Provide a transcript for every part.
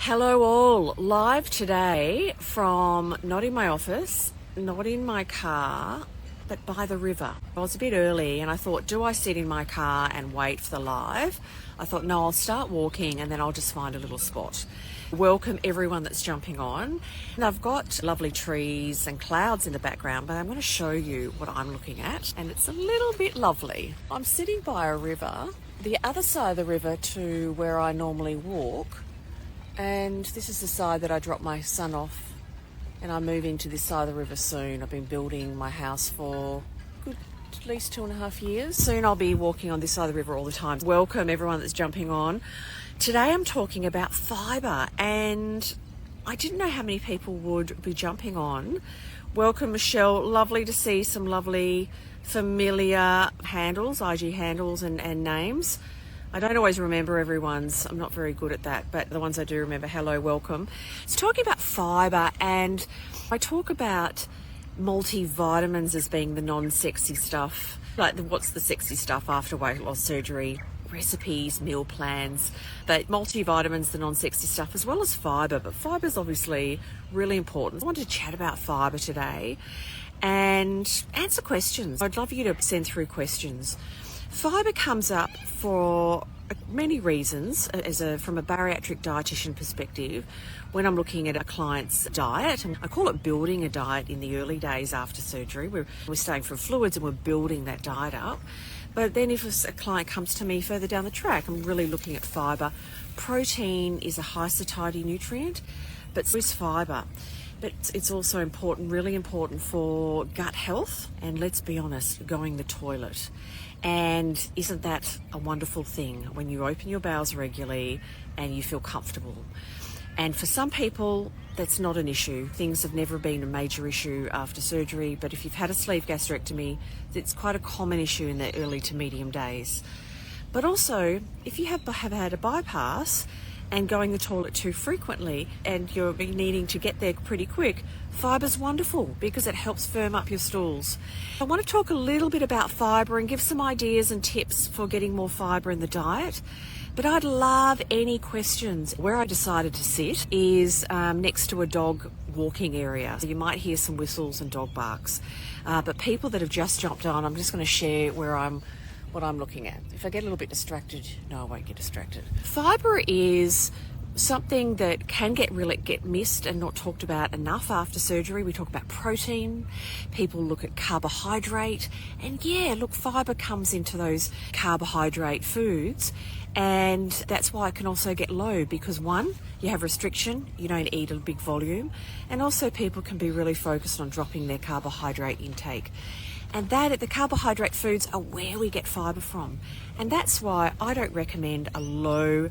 Hello all, live today from not in my office, not in my car, but by the river. I was a bit early and I thought, do I sit in my car and wait for the live? I thought, no, I'll start walking and then I'll just find a little spot. Welcome everyone that's jumping on. And I've got lovely trees and clouds in the background, but I'm going to show you what I'm looking at, and it's a little bit lovely. I'm sitting by a river, the other side of the river to where I normally walk. And this is the side that I drop my son off, and I'm moving to this side of the river soon. I've been building my house for at least 2.5 years. Soon I'll be walking on this side of the river all the time. Welcome everyone that's jumping on. Today I'm talking about fibre, and I didn't know how many people would be jumping on. Welcome Michelle, lovely to see some lovely familiar handles, IG handles and names. I don't always remember everyone's. I'm not very good at that, but the ones I do remember, hello, welcome. So talking about fibre, and I talk about multivitamins as being the non-sexy stuff. Like what's the sexy stuff after weight loss surgery? Recipes, meal plans, but multivitamins, the non-sexy stuff, as well as fibre. But fibre is obviously really important. I wanted to chat about fibre today and answer questions. I'd love you to send through questions. Fibre comes up for many reasons from a bariatric dietitian perspective when I'm looking at a client's diet. And I call it building a diet in the early days after surgery. We're staying from fluids and we're building that diet up. But then if a client comes to me further down the track, I'm really looking at fibre. Protein is a high satiety nutrient, but so is fibre. But it's also important, really important for gut health and, let's be honest, going the toilet. And isn't that a wonderful thing when you open your bowels regularly and you feel comfortable? And for some people, that's not an issue. Things have never been a major issue after surgery, but if you've had a sleeve gastrectomy, it's quite a common issue in the early to medium days. But also, if you have had a bypass and going the toilet too frequently and you're needing to get there pretty quick, fibre's wonderful because it helps firm up your stools. I want to talk a little bit about fibre and give some ideas and tips for getting more fibre in the diet. But I'd love any questions. Where I decided to sit is next to a dog walking area. So you might hear some whistles and dog barks. But people that have just jumped on, I'm just going to share what I'm looking at. If I get a little bit distracted, no, I won't get distracted. Fibre is something that can get missed and not talked about enough after surgery. We talk about protein, people look at carbohydrate, and fibre comes into those carbohydrate foods, and that's why it can also get low because one, you have restriction, you don't eat a big volume, and also people can be really focused on dropping their carbohydrate intake. And the carbohydrate foods are where we get fibre from. And that's why I don't recommend a low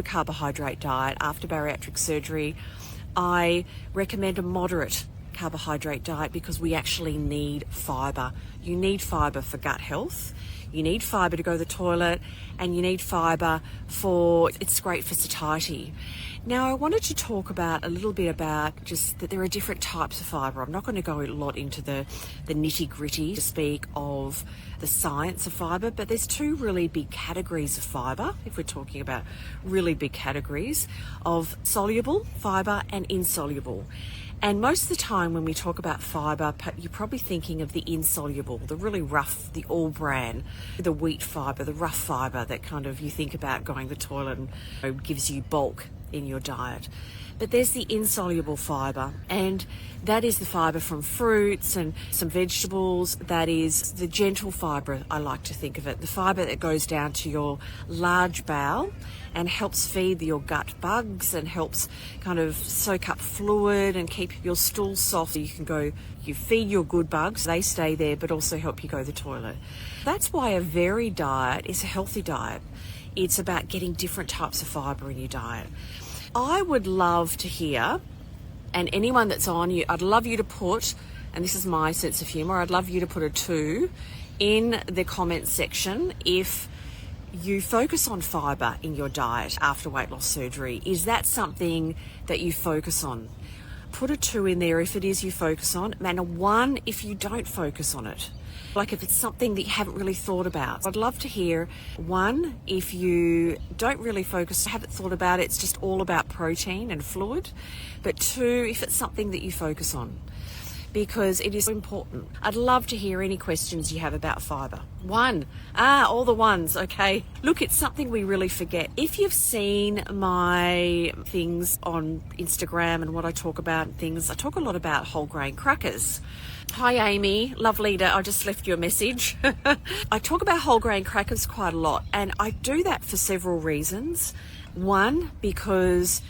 carbohydrate diet after bariatric surgery. I recommend a moderate carbohydrate diet because we actually need fibre. You need fibre for gut health. You need fibre to go to the toilet, and you need fibre it's great for satiety. Now, I wanted to talk a little bit about just that there are different types of fibre. I'm not going to go a lot into the nitty-gritty to speak of the science of fibre, but there's two really big categories of fibre, if we're talking about really big categories, of soluble fibre and insoluble. And most of the time when we talk about fibre, you're probably thinking of the insoluble, the really rough, the all bran, the wheat fibre, the rough fibre that kind of you think about going to the toilet and gives you bulk in your diet. But there's the insoluble fibre, and that is the fibre from fruits and some vegetables. That is the gentle fibre, I like to think of it, the fibre that goes down to your large bowel and helps feed your gut bugs and helps kind of soak up fluid and keep your stool soft. So you feed your good bugs, they stay there, but also help you go to the toilet. That's why a varied diet is a healthy diet. It's about getting different types of fibre in your diet. I would love to hear, and anyone that's on, I'd love you to put, and this is my sense of humour, I'd love you to put a 2 in the comments section if you focus on fibre in your diet after weight loss surgery. Is that something that you focus on? Put a 2 in there if it is you focus on, and a 1 if you don't focus on it. Like if it's something that you haven't really thought about. I'd love to hear, one, if you don't really focus, haven't thought about it, it's just all about protein and fluid. But two, if it's something that you focus on, because it is important. I'd love to hear any questions you have about fibre. One, all the ones, okay. Look, it's something we really forget. If you've seen my things on Instagram and what I talk about and things, I talk a lot about whole grain crackers. Hi Amy, lovely I just left you a message. I talk about whole grain crackers quite a lot, and I do that for several reasons. One, because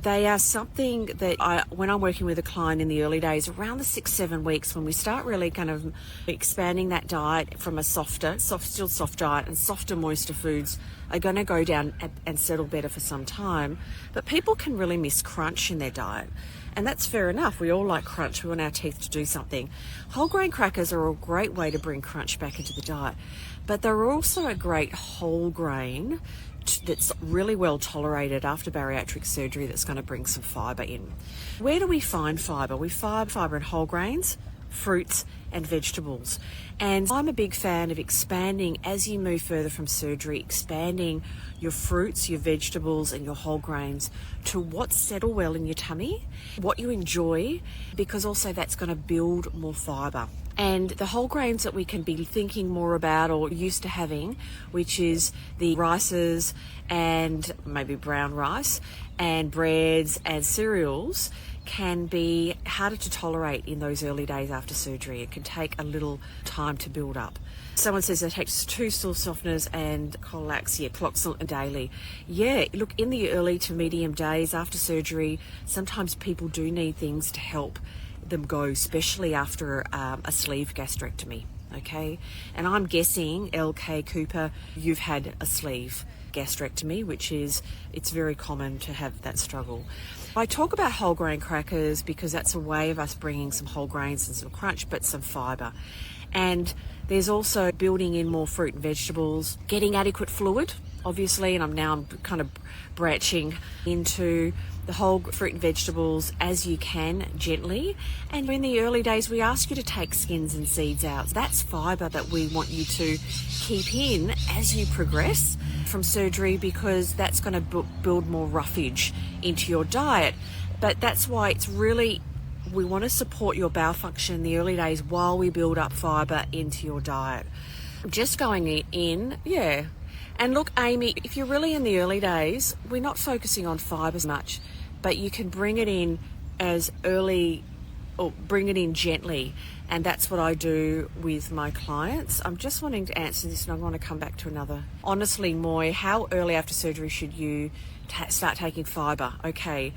they are something that when I'm working with a client in the early days, around the 6-7 weeks, when we start really kind of expanding that diet from a still soft diet, and softer, moister foods are going to go down and settle better for some time. But people can really miss crunch in their diet. And that's fair enough. We all like crunch. We want our teeth to do something. Whole grain crackers are a great way to bring crunch back into the diet. But they're also a great whole grain that's really well tolerated after bariatric surgery, that's going to bring some fibre in. Where do we find fibre? We find fibre in whole grains, fruits and vegetables. And I'm a big fan of expanding, as you move further from surgery, expanding your fruits, your vegetables and your whole grains to what settle well in your tummy, what you enjoy, because also that's going to build more fibre. And the whole grains that we can be thinking more about or used to having, which is the rices and maybe brown rice and breads and cereals, can be harder to tolerate in those early days after surgery. It can take a little time to build up. Someone says it takes 2 stool softeners and Cloxil daily. Yeah, look, in the early to medium days after surgery, sometimes people do need things to help them go, especially after a sleeve gastrectomy, okay? And I'm guessing, LK Cooper, you've had a sleeve gastrectomy, it's very common to have that struggle. I talk about whole grain crackers because that's a way of us bringing some whole grains and some crunch, but some fibre. And there's also building in more fruit and vegetables, getting adequate fluid, obviously, and I'm kind of branching into the whole fruit and vegetables as you can, gently. And in the early days, we ask you to take skins and seeds out. That's fibre that we want you to keep in as you progress from surgery, because that's going to build more roughage into your diet. But that's why we want to support your bowel function in the early days while we build up fibre into your diet. Just going in, yeah. And look, Amy, if you're really in the early days, we're not focusing on fibre as much, but you can bring it in as early, or bring it in gently. And that's what I do with my clients. I'm just wanting to answer this, and I want to come back to another. Honestly, Moy, how early after surgery should you start taking fibre? Okay,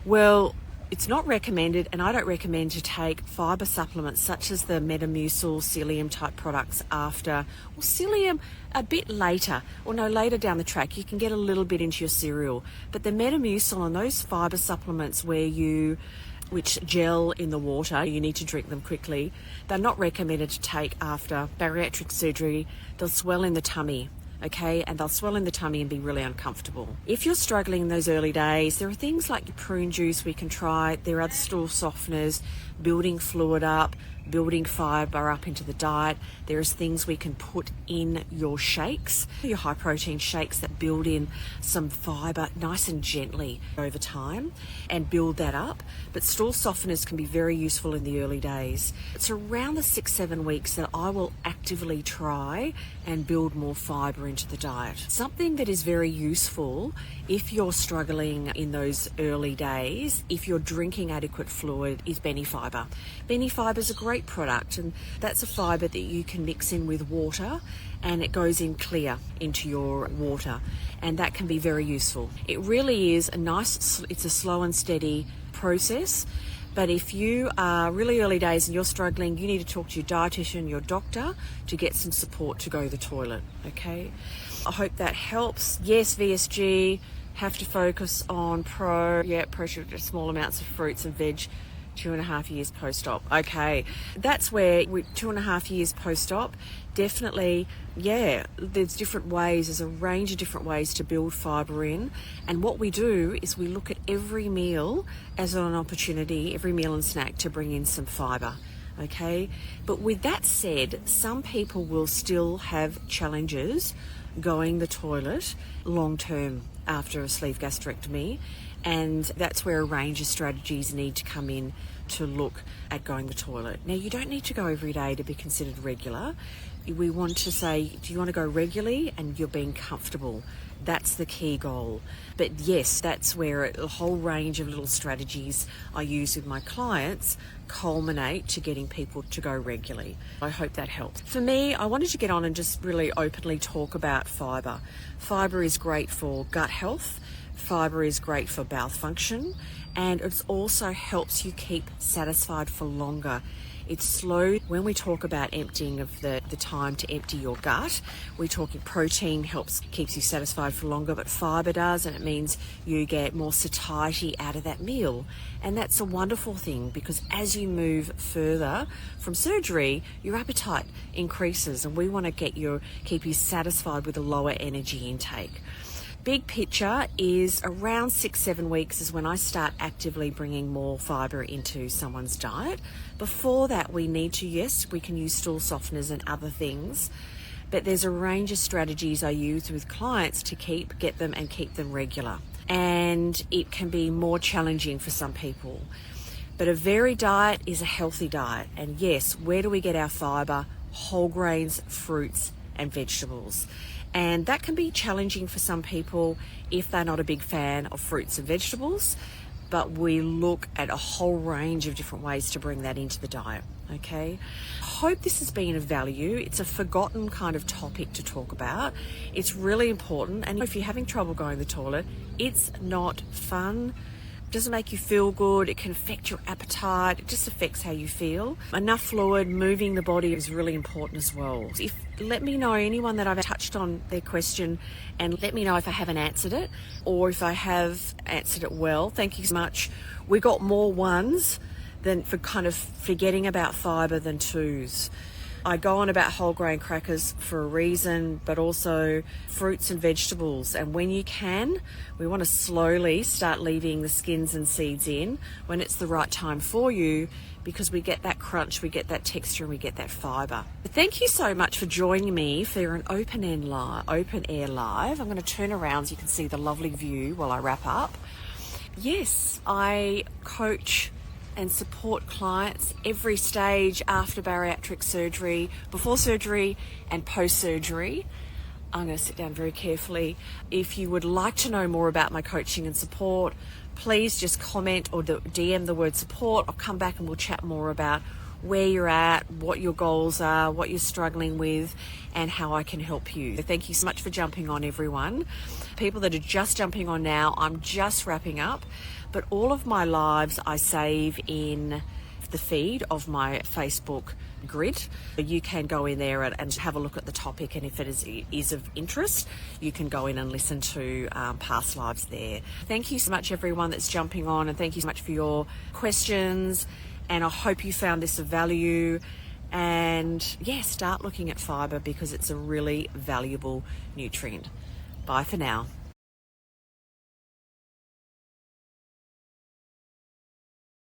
well, it's not recommended, and I don't recommend to take fibre supplements such as the Metamucil, psyllium type products after, or psyllium a bit later, or no, later down the track. You can get a little bit into your cereal. But the Metamucil and those fibre supplements which gel in the water, you need to drink them quickly, they're not recommended to take after bariatric surgery. They'll swell in the tummy. Okay, and they'll swell in the tummy and be really uncomfortable. If you're struggling in those early days, there are things like prune juice we can try. There are other stool softeners, building fluid up, building fibre up into the diet. There's things we can put in your shakes, your high protein shakes that build in some fibre nice and gently over time and build that up. But stool softeners can be very useful in the early days. It's around the 6-7 weeks that I will actively try and build more fibre into the diet. Something that is very useful if you're struggling in those early days, if you're drinking adequate fluid, is Benifibre. Benifibre is a great product, and that's a fibre that you can mix in with water, and it goes in clear into your water, and that can be very useful. It really is it's a slow and steady process. But if you are really early days and you're struggling, you need to talk to your dietitian, your doctor, to get some support to go to the toilet, okay? I hope that helps. Yes, VSG, have to focus on small amounts of fruits and veg, 2.5 years post-op. Okay, that's where 2.5 years post-op, definitely, yeah, there's different ways, there's a range of different ways to build fibre in. And what we do is we look at every meal as an opportunity, every meal and snack, to bring in some fibre. okay? But with that said, some people will still have challenges going the toilet long term after a sleeve gastrectomy, and that's where a range of strategies need to come in to look at going the toilet. Now, you don't need to go every day to be considered regular. We want to say, do you want to go regularly and you're being comfortable? That's the key goal. But yes, that's where a whole range of little strategies I use with my clients culminate to getting people to go regularly. I hope that helps. For me, I wanted to get on and just really openly talk about fibre. Fibre is great for gut health. Fibre is great for bowel function, and it also helps you keep satisfied for longer. It's slow. When we talk about emptying of the time to empty your gut, we're talking protein keeps you satisfied for longer, but fibre does, and it means you get more satiety out of that meal. And that's a wonderful thing, because as you move further from surgery, your appetite increases, and we want to keep you satisfied with a lower energy intake. Big picture is around 6-7 weeks is when I start actively bringing more fibre into someone's diet. Before that, we can use stool softeners and other things, but there's a range of strategies I use with clients to keep them regular. And it can be more challenging for some people. But a varied diet is a healthy diet. And yes, where do we get our fibre? Whole grains, fruits, and vegetables. And that can be challenging for some people if they're not a big fan of fruits and vegetables, but we look at a whole range of different ways to bring that into the diet, okay? I hope this has been of value. It's a forgotten kind of topic to talk about. It's really important, and if you're having trouble going to the toilet, it's not fun. It doesn't make you feel good. It can affect your appetite. It just affects how you feel. Enough fluid, moving the body is really important as well. Let me know, anyone that I've touched on their question, and let me know if I haven't answered it or if I have answered it well. Thank you so much. We got more ones than for kind of forgetting about fibre than twos. I go on about whole grain crackers for a reason, but also fruits and vegetables. And when you can, we want to slowly start leaving the skins and seeds in when it's the right time for you, because we get that crunch, we get that texture, and we get that fibre. But thank you so much for joining me for an open air live. I'm going to turn around so you can see the lovely view while I wrap up. Yes, I coach and support clients every stage after bariatric surgery, before surgery and post-surgery. I'm going to sit down very carefully. If you would like to know more about my coaching and support, please just comment or DM the word support. I'll come back and we'll chat more about where you're at, what your goals are, what you're struggling with, and how I can help you. Thank you so much for jumping on, everyone. People that are just jumping on now, I'm just wrapping up. But all of my lives I save in the feed of my Facebook grid. You can go in there and have a look at the topic, and if it is of interest, you can go in and listen to past lives there. Thank you so much, everyone that's jumping on, and thank you so much for your questions, and I hope you found this of value. And yeah, start looking at fibre, because it's a really valuable nutrient. Bye for now.